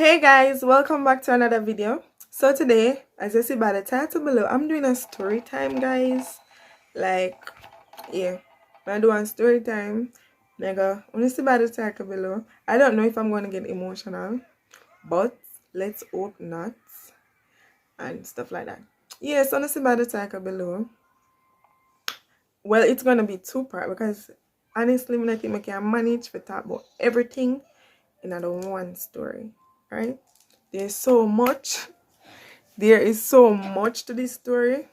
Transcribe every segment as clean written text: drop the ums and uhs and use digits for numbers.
Hey guys, welcome back to another video. So today, as you see by the title below, I'm doing a story time, guys. I'm doing story time. Nigga, when you see by the title below, I don't know if I'm going to get emotional, but let's hope not, and stuff like that. Yeah, so when you see by the title below, well, it's going to be two-part because honestly, I think I can manage to talk about everything in another one story, right? There's so much. There is so much to this story.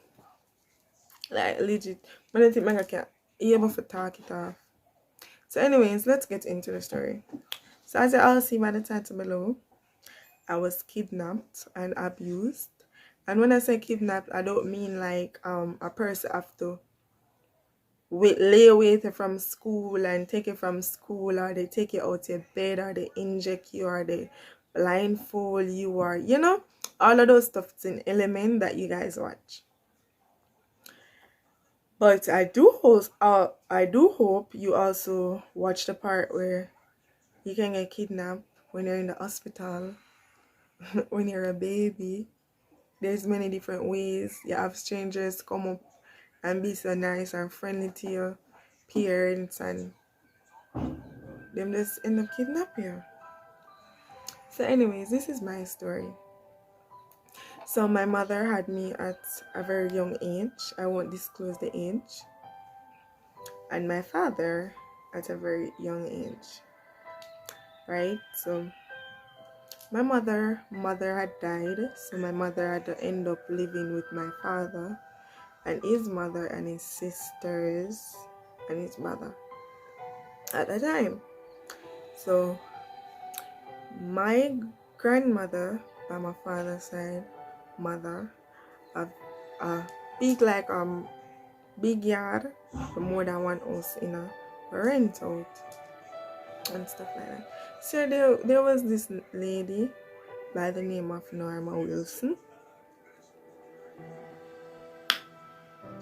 Like legit. But I think I can able to talk it off. So anyways, let's get into the story. So as you all see by the title below, I was kidnapped and abused. And when I say kidnapped, I don't mean like a person have to lay away from school and take it from school, or they take you out your bed, or they inject you, or they blindfold you, or all of those stuff. It's an element that you guys watch. But I do hope you also watch the part where you can get kidnapped when you're in the hospital, when you're a baby. There's many different ways. You have strangers come up and be so nice and friendly to your parents, and them just end up kidnapping you. So anyways, this is my story. So my mother had me at a very young age. I won't disclose the age. And my father at a very young age. Right? So my mother had died, so my mother had to end up living with my father and his mother and his sisters and his mother at the time. So my grandmother by my father's side, mother, a big big yard, more than one house in a rent out and stuff like that. So there was this lady by the name of Norma Wilson.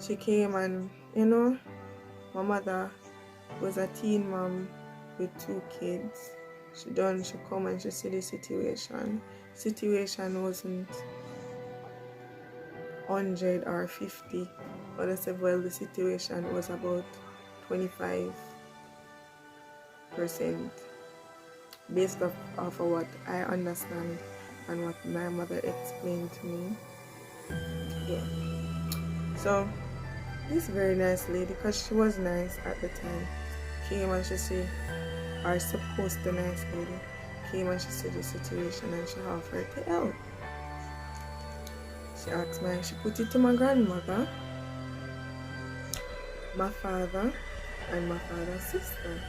She came, and my mother was a teen mom with 2 kids. She come and she see the situation. Situation wasn't 100 or 50, but I said, well, the situation was about 25% based off of what I understand and what my mother explained to me. Yeah. So this very nice lady, because she was nice at the time, came and she said, or supposed to nice lady, came and she said the situation and she offered to help. She asked me, she put it to my grandmother, my father, and my father's sister.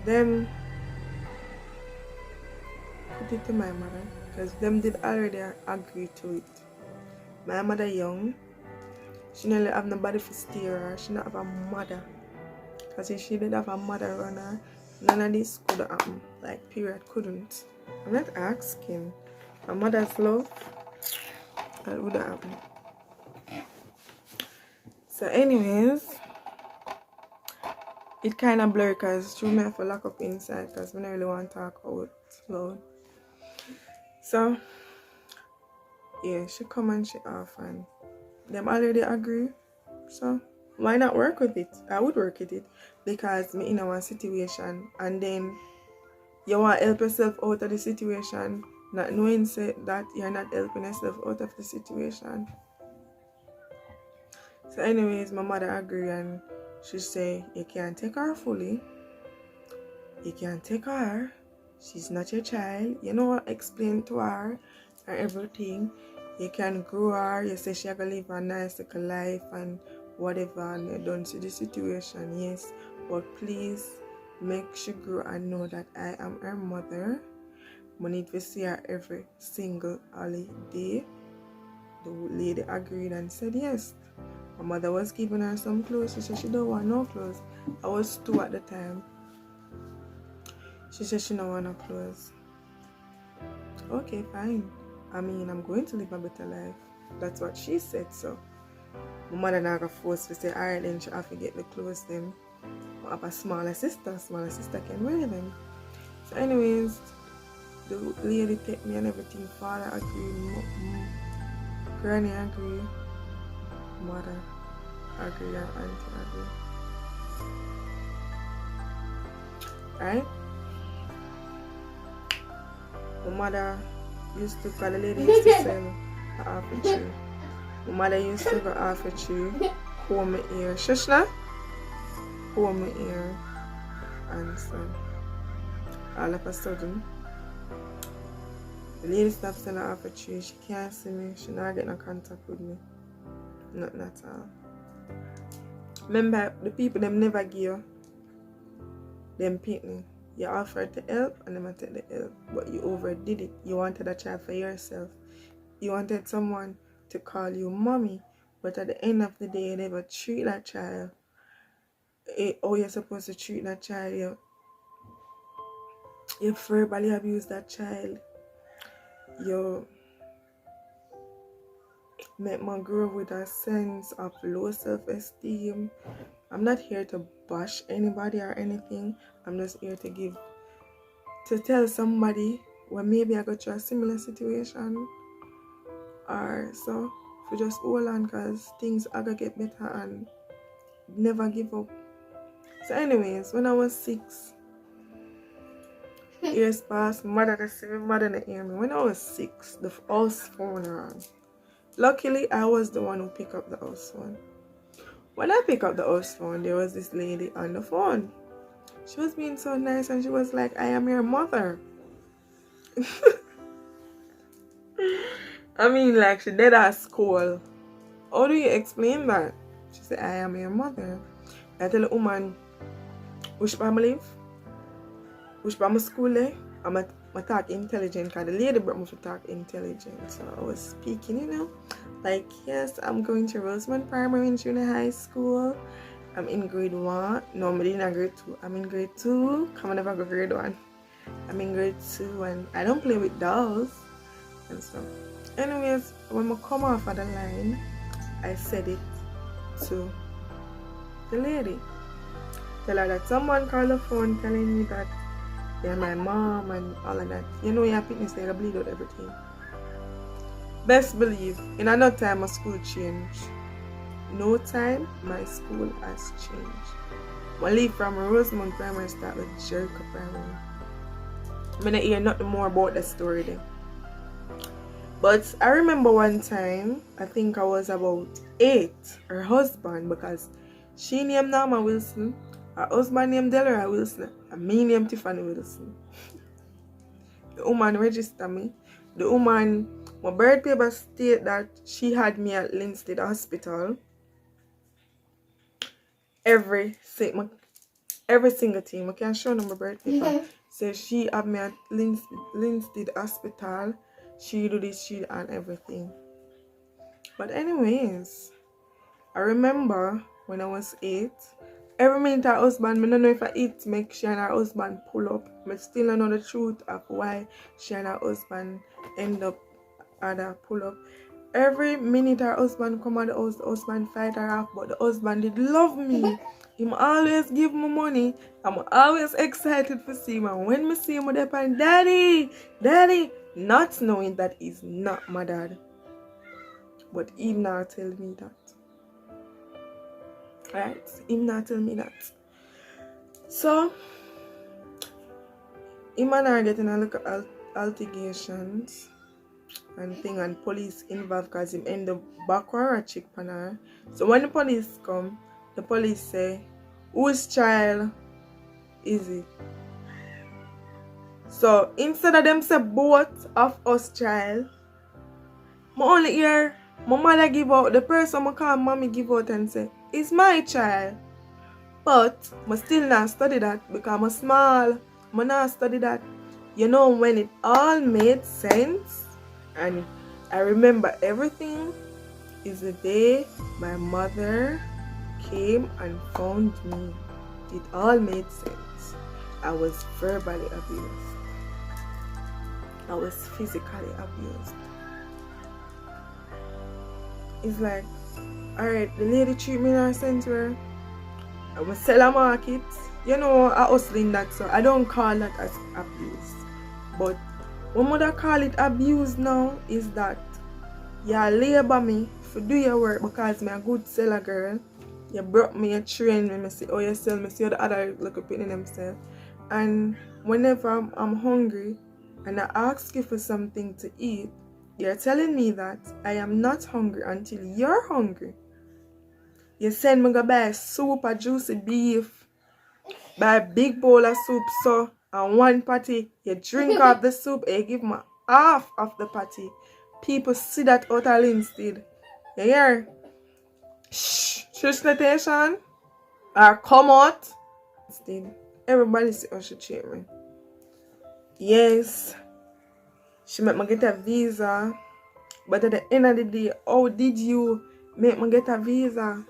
Them put it to my mother, because them did already agree to it. My mother young, she nearly have nobody to steer her, she not have a mother. Because if she did have a mother around her, none of this could happen. Like, period, couldn't. I'm not asking. My mother's love, that would happen. So anyways, it kind of blurred because through me I have to lock up inside because I don't really want to talk out loud. So yeah, she come and she off, and them already agree. So why not work with it? I would work with it because me in a situation, and then you want to help yourself out of the situation, not knowing that you're not helping yourself out of the situation. So anyways, my mother agree, and she say, you can't take her fully. You can't take her. She's not your child. Explain to her and everything. You can grow her. You say she gonna live a nice little life and whatever, and you don't see the situation, yes. But please make she grow and know that I am her mother. I need to see her every single holiday. The lady agreed and said yes. My mother was giving her some clothes. She said she don't want no clothes. I was 2 at the time. She said she don't want no clothes. Okay, fine. I mean, I'm going to live a better life. That's what she said. So my mother now got forced to say, alright, then she have to get the clothes then. I have a smaller sister. Smaller sister can wear them. So anyways, the lady take me and everything. Father agreed, granny agreed, mother agreed, and auntie agreed. Right? My mother used to, call the lady used to sell half a tree. My mother used to go half a tree, comb my ear. Shushna? Comb my ear. And so, all of a sudden, the lady stopped selling half a tree. She can't see me. She not get no contact with me. Nothing at all. Remember, the people them never give them pitney. You offered to help and them take the help. But you overdid it. You wanted a child for yourself. You wanted someone to call you mommy. But at the end of the day, you never treat that child how you're supposed to treat that child. You verbally abuse that child. You make me grow with a sense of low self-esteem. I'm not here to bash anybody or anything. I'm just here to tell somebody when maybe I got through a similar situation. Or so, if you just hold on, because things are gonna get better and never give up. So anyways, when I was 6, years passed, my mother could see me, my mother didn't hear me. When I was 6, the house phone rang. Luckily, I was the one who picked up the house phone. When I picked up the house phone, there was this lady on the phone. She was being so nice and she was like, I am your mother. I mean, like, she did at school. How do you explain that? She said, I am your mother. I tell the woman, which time I live? Which time I school there? I'm talk intelligent because the lady brought me to talk intelligent. So I was speaking, you know, like, yes, I'm going to Rosemont Primary and Junior High School. I'm in grade 1. No, I'm in grade 2. I'm in grade 2. Come on, never go grade 1. I'm in grade 2 and I don't play with dolls and stuff. Anyways, when I come off of the line, I said it to the lady. Tell her that someone called the phone telling me that they're my mom and all of that. You know, your fitness, they bleed out everything. Best believe, in another time, my school changed. No time, my school has changed. I leave from Rosemont Primary, start with Jericho Primary. I'm gonna hear nothing more about the story then. But I remember one time, I think I was about 8, her husband, because she named Norma Wilson, her husband named Delora Wilson, and me named Tiffany Wilson. The woman registered me. The woman, my birth paper state that she had me at Linstead Hospital. Every single thing. I can show them my birth paper. So she had me at Linstead Hospital. She do this, she and everything. But anyways, I remember when I was 8, every minute her husband, I don't know if I eat, make she and her husband pull up. I still don't know the truth of why she and her husband end up at a pull up. Every minute her husband come out the house, the husband fight her off, but the husband did love me. He always give me money. I'm always excited to see him. And when I see him, I'm like, Daddy, Daddy, not knowing that he's not my dad. But he not tell me that. Right? He not tell me that. So, him and I getting a look at allegations and thing, and police involved because him end up backward a chick pan her. So when the police come, the police say, whose child is it? So instead of them say both of us child, I only hear my mother give out, the person I call mommy give out and say, it's my child. But I still not study that because I'm small. I not study that. You know, when it all made sense and I remember everything is the day my mother came and found me. It all made sense. I was verbally abused. I was physically abused. It's like, alright, the lady treat me in her center. I'm a sell a market. you know, I hustling that, so I don't call that as abuse. But what mother call it abuse now is that you labor me for do your work because I'm a good seller girl. You brought me, you train me, I see how you sell, me see the other little people themselves. And whenever I'm hungry and I ask you for something to eat, you're telling me that I am not hungry until you're hungry. You send me go buy soup, a juicy beef, buy a big bowl of soup, so, and one patty. You drink up the soup, and you give me half of the patty. People see that out of instead. You hear? Shh, shush notation. Or come out. Instead, everybody see how she treat me. Yes, she made me get a visa. But at the end of the day, how did you make me get a visa?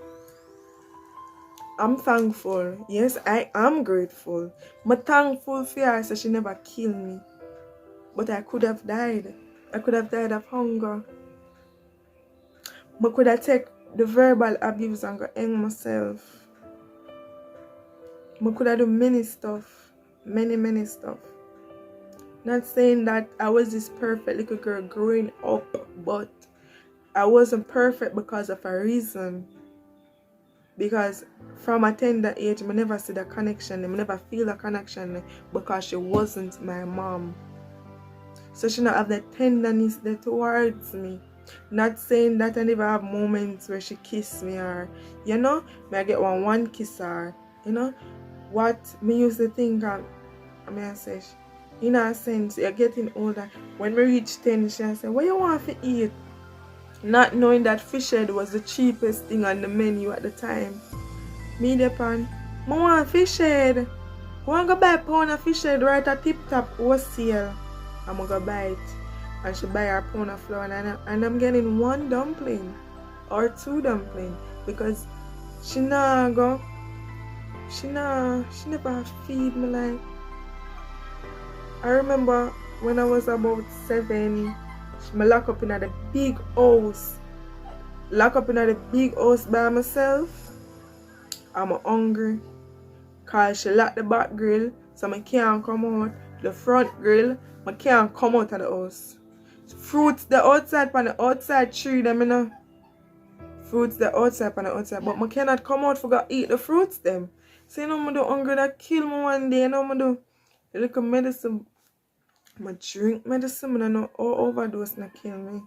I'm thankful. Yes, I am grateful. I'm thankful for her so she never killed me. But I could have died. I could have died of hunger. I could have taken the verbal abuse and go hang myself. I could have done many stuff. Many stuff. Not saying that I was this perfect little girl growing up, but I wasn't perfect because of a reason. Because from a tender age, I never see the connection, I never feel the connection because she wasn't my mom. So she not have the tenderness there towards me. Not saying that I never have moments where she kiss me or, you know, may I get one kiss her, you know. What me used to think of, I say, in a sense, you're getting older. When we reach 10, she say, what you want to eat? Not knowing that fish head was the cheapest thing on the menu at the time. Me depan, I want fish head. I want to go buy a pound of fish head right at Tip Top wholesale. I'm going to go buy it. And she buy her pound of flour and I'm getting 1 dumpling or 2 dumpling because she never feed me like. I remember when I was about 7, she lock up in the big house. Lock up in the big house by myself. I'm hungry. Cause she locked the back grill, so I can't come out. The front grill, I can't come out of the house. Fruits the outside on the outside tree, them you know. Fruits the outside on the outside, but I cannot come out for go eat the fruits them. So you know I do hungry that kill me one day, you know I do. A little medicine. I drink medicine, I know how overdose not kill me.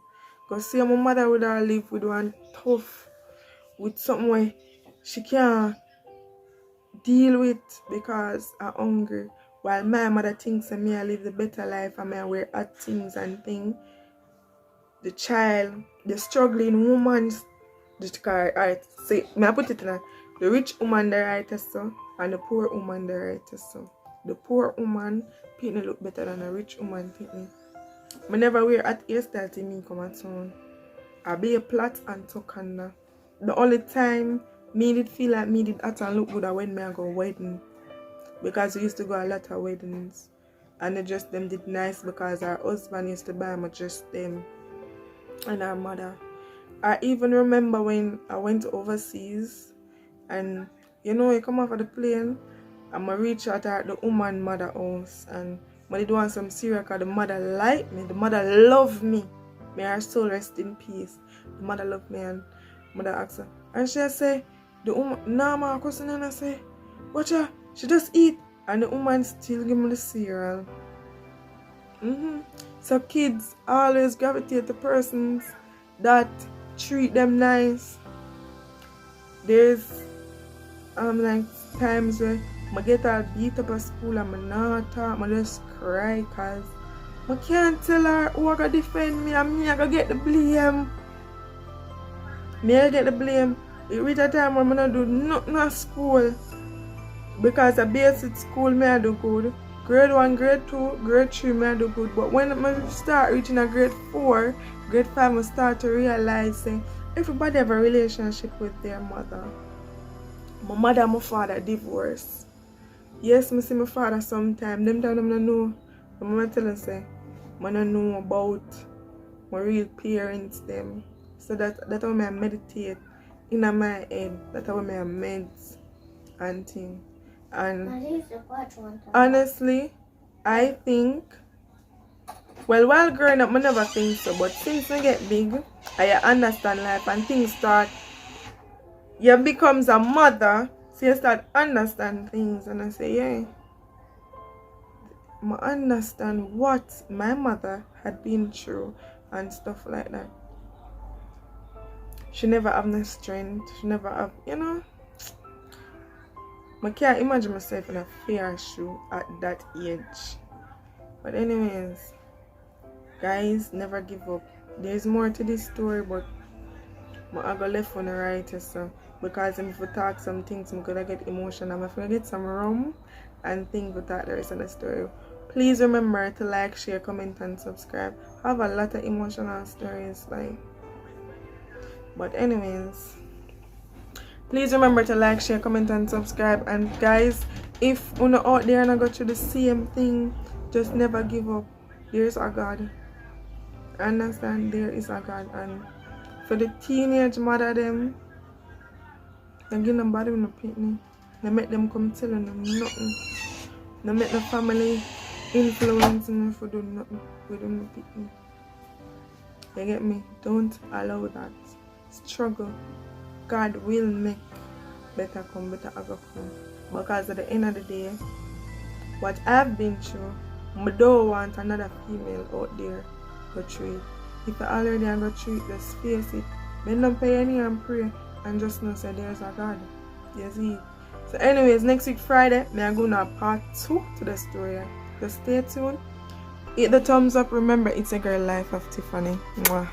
Because see my mother would have live with one tough, with something where she can't deal with because I'm hungry. While my mother thinks that me I live the better life and I wear hot things and things. The child, the struggling woman, I put it in a, the rich woman the rightest so, and the poor woman the rightest so. The poor woman Pitney look better than a rich woman Pitney. I never wear hot hairstyle till me come at town. I be a plait and tuck under. The only time me did feel like me did hot and look good when me I go wedding. Because we used to go a lot of weddings. And the dress them did nice because our husband used to buy my dress them. And our mother. I even remember when I went overseas and you know I come off of the plane and I reach out at the woman mother house and I did want some cereal because the mother liked me, the mother loved me. May her soul rest in peace. The mother loved me and mother asked her. And she say, the woman, nah ma, cousin and I say, watch her, she just eat. And the woman still give me the cereal. So kids always gravitate to persons that treat them nice. There's like times where I get all beat up at school and I not talk, I just cry because I can't tell her who I gotta defend me and me I gotta get the blame. Me I get the blame. It reach a time when I don't do nothing at school. Because at basic school me I do good. Grade 1, grade 2, grade 3 me I do good. But when I start reaching a grade 4, grade 5 I start to realize everybody have a relationship with their mother. My mother and my father divorced. Yes, I see my father sometimes. Them time I don't know. My mama tell us I don't know about my real parents them. So that's how I meditate in my head. That's how I meds and things. And honestly, I think, well, while growing up, I never think so. But since I get big, I understand life and things start, you becomes a mother, so you start understand things. And I say, yeah, I understand what my mother had been through and stuff like that. She never have no strength. She never have, you know. I can't imagine myself in a fair shoe at that age. But anyways, guys, never give up. There's more to this story, but I go left on the right, so because if we talk some things, I'm gonna get emotional. I'm gonna get some rum and think we talk the rest of the story. Please remember to like, share, comment, and subscribe. I have a lot of emotional stories, like. But anyways, please remember to like, share, comment, and subscribe. And guys, if you're not out there and I go through the same thing, just never give up. There is a God. Understand, there is a God. And for the teenage mother them, they give them body with no pitney. They make them come telling them nothing. They make the family influencing them for doing nothing with them no pitney. You get me? Don't allow that. Struggle. God will make better come, better ever come. Because at the end of the day, what I've been through, I don't want another female out there go through it. If you already go through it, just face it. Bend down pay any and pray and just know say there's a God. You see? So anyways, next week Friday, I'm going to part 2 to the story. Just stay tuned. Hit the thumbs up. Remember, it's a girl life of Tiffany. Mwah.